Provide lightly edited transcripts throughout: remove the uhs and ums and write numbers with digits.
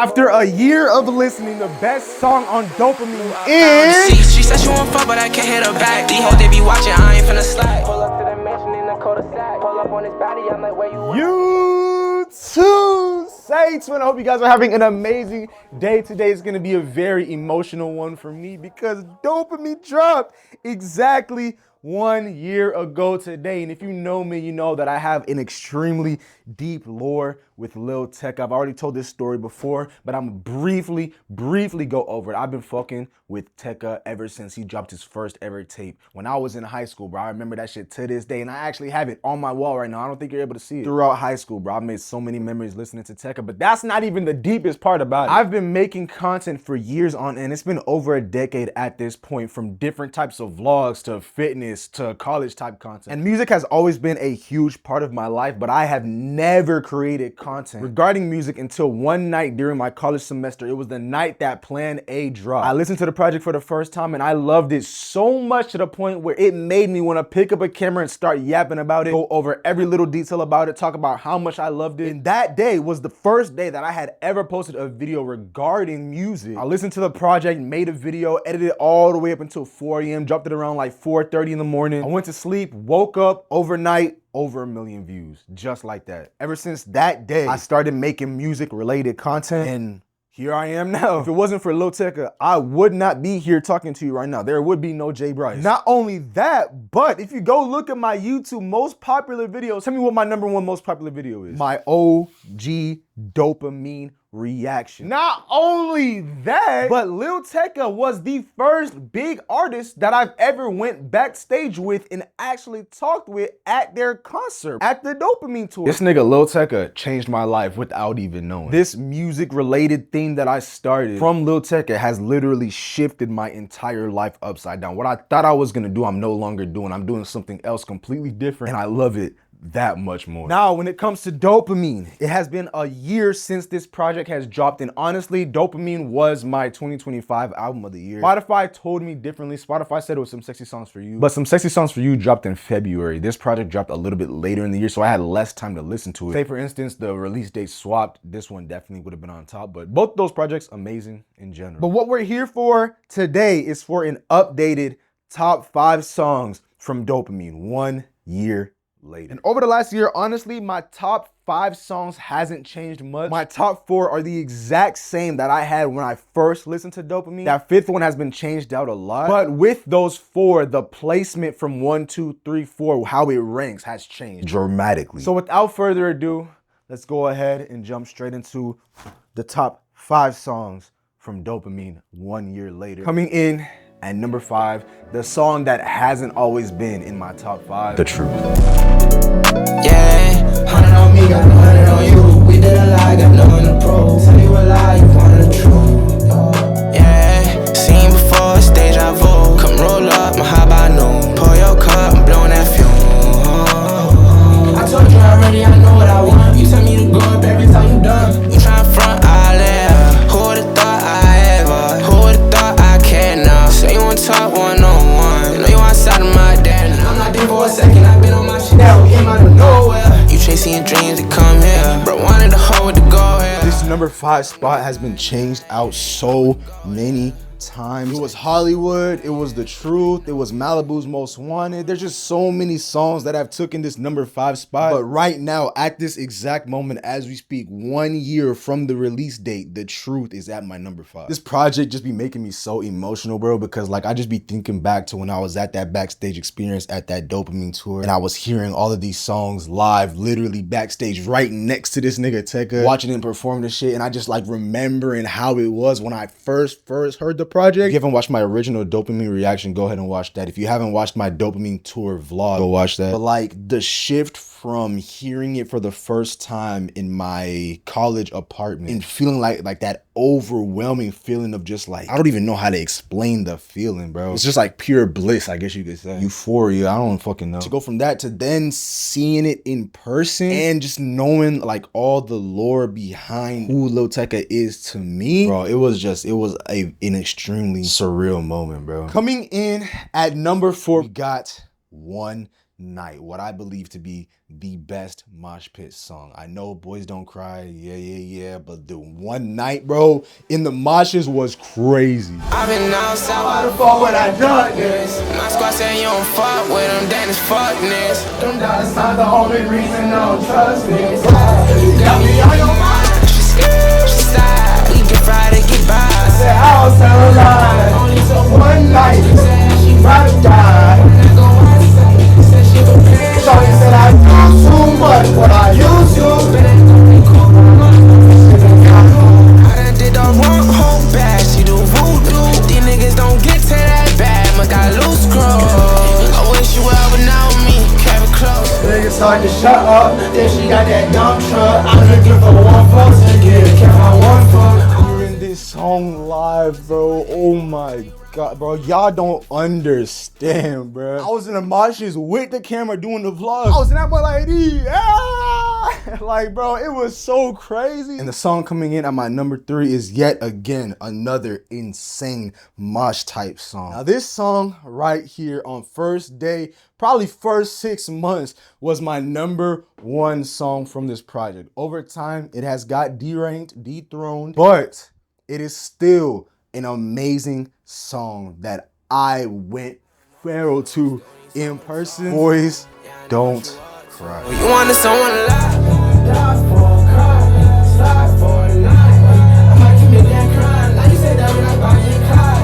After a year of listening, the best song on Dopamine is... She said she won't fuck, but I can't hit her back. These hoes, they be watching, I ain't finna slide. Pull up to the mansion in the cul-de-sac. Pull up on his body, I'm like, where you YouTube Saints, man, I hope you guys are having an amazing day. Today is going to be a very emotional one for me because Dopamine dropped exactly 1 year ago today. And if you know me, you know that I have an extremely deep lore with Lil Tecca. I've already told this story before, but I'm briefly go over it. I've been fucking with Tecca ever since he dropped his first ever tape when I was in high school, bro. I remember that shit to this day, and I actually have it on my wall right now. I don't think you're able to see it. Throughout high school, bro, I've made so many memories listening to Tecca, but that's not even the deepest part about it. I've been making content for years on end. It's been over a decade at this point, from different types of vlogs to fitness to college type content. And music has always been a huge part of my life, but I have never created content regarding music until one night during my college semester. It was the night that Plan A dropped. I listened to the project for the first time and I loved it so much to the point where it made me want to pick up a camera and start yapping about it, go over every little detail about it, talk about how much I loved it. And that day was the first day that I had ever posted a video regarding music. I listened to the project, made a video, edited it all the way up until 4 a.m., dropped it around like 4:30 in the morning. I went to sleep, woke up overnight, over 1 million views, just like that. Ever since that day, I started making music related content, and here I am now. If it wasn't for Lil Tecca, I would not be here talking to you right now. There would be no jbryce. Not only that, but if you go look at my YouTube most popular videos, tell me what my #1 most popular video is. My OG Dopamine reaction. Not only that, but Lil Tecca was the first big artist that I've ever went backstage with and actually talked with at their concert, at the Dopamine tour. This nigga Lil Tecca changed my life without even knowing. This music related thing that I started from Lil Tecca has literally shifted my entire life upside down. What I thought I was gonna do, I'm no longer doing. I'm doing something else completely different, and I love it that much more. Now, when it comes to Dopamine, it has been a year since this project has dropped, and honestly, Dopamine was my 2025 album of the year. Spotify told me differently. Spotify said it was Some Sexy Songs for You, but Some Sexy Songs for You dropped in February. This project dropped a little bit later in the year, so I had less time to listen to it. Say, for instance, the release date swapped, this one definitely would have been on top, but both those projects, amazing in general. But what we're here for today is for an updated top 5 songs from Dopamine 1 year later. And over the last year, honestly, my top 5 songs hasn't changed much. My top 4 are the exact same that I had when I first listened to Dopamine. That 5th one has been changed out a lot. But with those 4, the placement from 1, 2, 3, 4, how it ranks has changed dramatically. So without further ado, let's go ahead and jump straight into the top 5 songs from Dopamine 1 year later. Coming in at number 5, the song that hasn't always been in my top 5, The Truth. Yeah, 100 on me, got 100 on you. We did a lie, got nothing to prove. Tell you a lie, you wanted the truth. Yeah, seen before, it's deja vu. Come roll up, my high by noon. Pour your cup, I'm blowing that fume. I told you already, I know what I want. You tell me to go up every time you done. You try front, I live. Who would've thought I ever? Who would've thought I can now? Say you want to talk one-on-one. You know you outside of my dad. I'm not there for a second, I've been on my shit now. Came out of nowhere. You chasing your dreams to come here. Bro, wanted to hold to go here. This number 5 spot has been changed out so many times. It was Hollywood, it was The Truth, it was Malibu's Most Wanted. There's just so many songs that have taken this number 5 spot. But right now, at this exact moment as we speak, 1 year from the release date, The Truth is at my number 5. This project just be making me so emotional, bro, because like I just be thinking back to when I was at that backstage experience at that Dopamine tour, and I was hearing all of these songs live, literally backstage right next to this nigga Tecca, watching him perform this shit, and I just like remembering how it was when I first heard the project. If you haven't watched my original Dopamine reaction, go ahead and watch that. If you haven't watched my Dopamine tour vlog, go watch that. But like the shift from hearing it for the first time in my college apartment and feeling like that overwhelming feeling of just like, I don't even know how to explain the feeling, bro. It's just like pure bliss, I guess you could say. Euphoria, I don't fucking know. To go from that to then seeing it in person and just knowing like all the lore behind who Lil Tecca is to me, bro, it was an extremely surreal moment, bro. Coming in at number 4, we got 1 night, what I believe to be the best mosh pit song. I know Boys Don't Cry, yeah, but the one night, bro, in the moshes was crazy. I've been outside by the fall when I done this. My squad say you don't fuck with them, then it's fuck this. Them dollars not the only reason I don't trust this. You got me on your mind. She scared, she sad. We get fried to get by. I said I'll tell a lie. Only took one night. She said she about to die. Shawty said I do too much, but I used to. I done did the wrong whole bad, she do voodoo. These niggas don't get to that bad, but got loose screws. I wish you ever know me, kept it close. Niggas start to shut up, then she got that dump truck. I'm looking for one fuck to get, kept my one fuck. Hearing this song live, bro, oh my God, bro, y'all don't understand, bro. I was in the moshes with the camera doing the vlog. I was in that one like, like, bro, it was so crazy. And the song coming in at my number 3 is yet again another insane mosh type song. Now this song right here on first day, probably first 6 months, was my number 1 song from this project. Over time, it has got deranked, dethroned, but it is still an amazing song that I went feral to in person. Boys Don't Cry. You wanted someone to lie, die for, cry, slide for the night. I might commit that crime, like you said that when I buy you a car.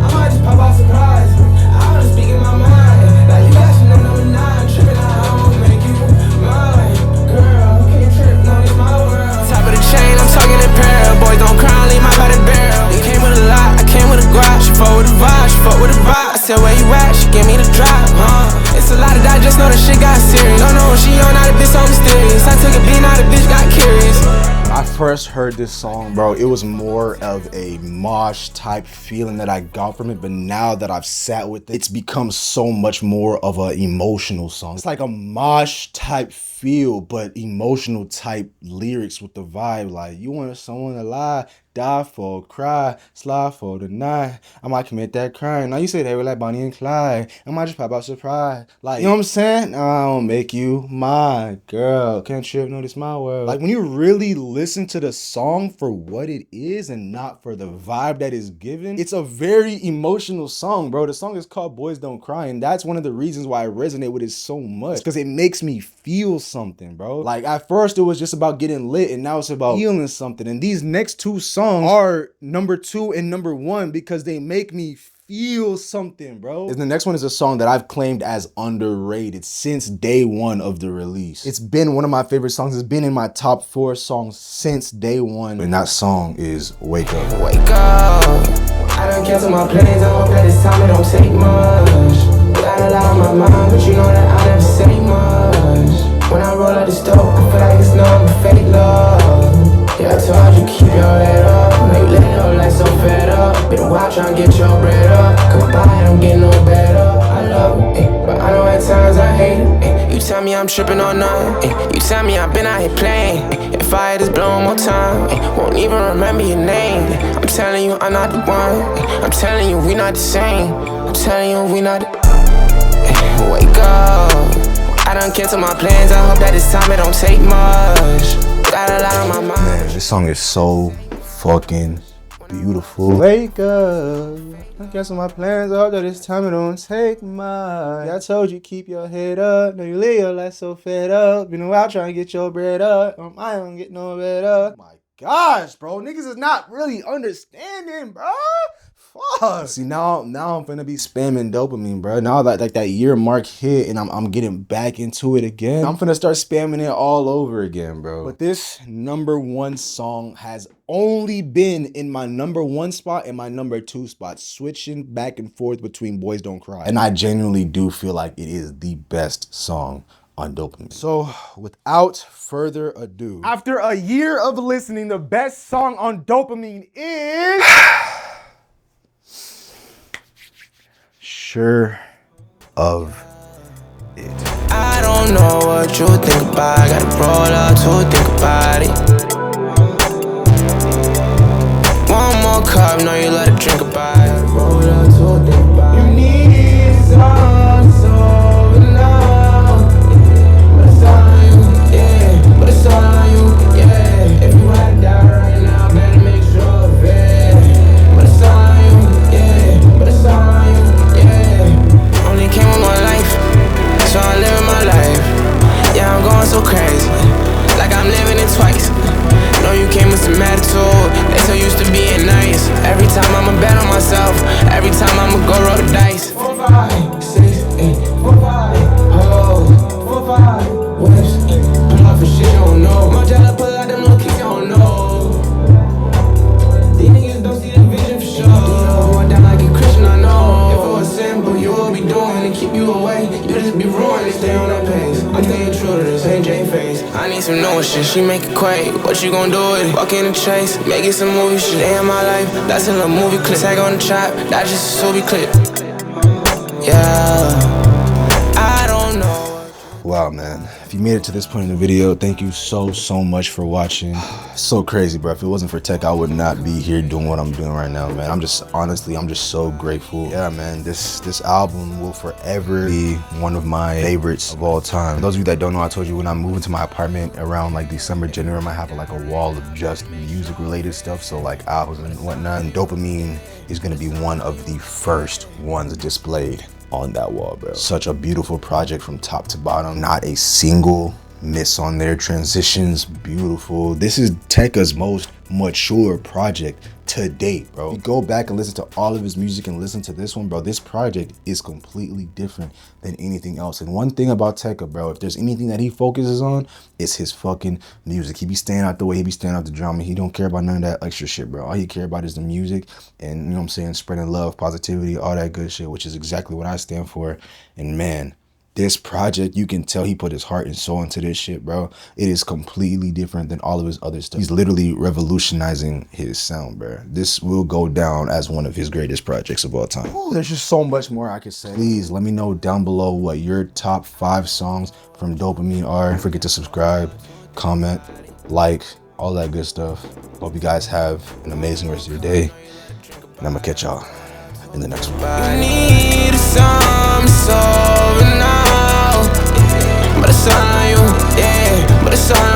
I might just pop out surprise. I wanna speak in my mind, like you got some number 9, tripping out, I won't make you mine. Girl, can't trip, no, it's my world. Top of the chain, I'm talking in peril. Boys don't cry, leave my body barrel. You came with a lot, I came with a guap. She fuck with the vibe, she fuck with the vibe. I said where you at, she give me the drive, It's a lot of that, just know the shit got serious. Don't know what she on, now the bitch so mysterious. I took a beat, now the bitch got curious. When I first heard this song, bro, it was more of a mosh type feeling that I got from it, but now that I've sat with it, it's become so much more of an emotional song. It's like a mosh type feel, but emotional type lyrics with the vibe. Like, you want someone to lie, die for, cry, slide for the night. I might commit that crime. Now you say they were like Bonnie and Clyde. I might just pop out surprise. Like, you know what I'm saying? I don't make you my girl. Can't trip, no, this my world. Like, when you really listen to the song for what it is and not for the vibe that is given, it's a very emotional song, bro. The song is called Boys Don't Cry, and that's one of the reasons why I resonate with it so much, because it makes me feel something, bro. Like, at first it was just about getting lit, and now it's about feeling something. And these next 2 songs are number 2 and number 1 because they make me feel something, bro. And the next one is a song that I've claimed as underrated since day 1 of the release. It's been one of my favorite songs. It's been in my top 4 songs since day 1. And that song is Wake Up. Wake up. I done cancel my plans. I hope that this time it don't take much. Got a lot on my mind, but you know that I never say much. When I roll out this dope, I feel like it's nothing but fake love. Yeah, I told you keep your head up. Now you let it up like so fed up. Been a while trying to get your bread up. Goodbye, I'm getting no better. I love it, but I know at times I hate it. You tell me I'm tripping all night. You tell me I've been out here playing. If I had this blow one more time, won't even remember your name. I'm telling you I'm not the one. I'm telling you we not the same. I'm telling you we not the... Wake up. I done cancel my plans. I hope that this time it don't take much. Got a lot on my mind. Man, this song is so fucking beautiful. Wake up. I cancel my plans. I hope that this time it don't take much. Yeah, I told you keep your head up. No, you live your life so fed up. Been a while trying to get your bread up. I don't get no bread up. Oh my gosh, bro. Niggas is not really understanding, bro. Fuck. See, now I'm finna be spamming dopamine, bro. Now that like that year mark hit and I'm getting back into it again, I'm finna start spamming it all over again, bro. But this number 1 song has only been in my number 1 spot and my number 2 spot, switching back and forth between Boys Don't Cry. And I genuinely do feel like it is the best song on Dopamine. So without further ado, after a year of listening, the best song on Dopamine is... Sure of it. I don't know what you think about. I gotta roll up to think about it. One more cup, know you let it drink about it. Roll up to think about it. You need some, so now. need some new shit, she make it quake. What you gon' do with it? Walk in the chase, make it some movie shit. Damn my life, that's a little movie clip. Tag on the trap, that's just a Subi clip. Yeah, I don't know. Wow, man. If you made it to this point in the video, thank you so much for watching. So crazy, bro. If it wasn't for Tech, I would not be here doing what I'm doing right now, man. I'm just so grateful. Yeah, man, this album will forever be one of my favorites of all time. For those of you that don't know, I told you when I moved into my apartment around like December, January, I might have like a wall of just music related stuff. So like albums and whatnot. And Dopamine is gonna be one of the first ones displayed on that wall, bro. Such a beautiful project from top to bottom. Not a single miss on there. Transitions, beautiful. This is Tecca's most mature project to date, bro. If you go back and listen to all of his music and listen to this one, bro, this project is completely different than anything else. And one thing about Tecca, bro, if there's anything that he focuses on, it's his fucking music. He be staying out the way, he be staying out the drama. He don't care about none of that extra shit, bro. All he care about is the music and, you know what I'm saying, spreading love, positivity, all that good shit, which is exactly what I stand for. And man, this project, you can tell he put his heart and soul into this shit, bro. It is completely different than all of his other stuff. He's literally revolutionizing his sound, bro. This will go down as one of his greatest projects of all time. Ooh, there's just so much more I could say. Please let me know down below what your top 5 songs from Dopamine are. Don't forget to subscribe, comment, like, all that good stuff. Hope you guys have an amazing rest of your day. And I'm gonna catch y'all in the next one. I need some over now, but it's all on you, yeah, but it's all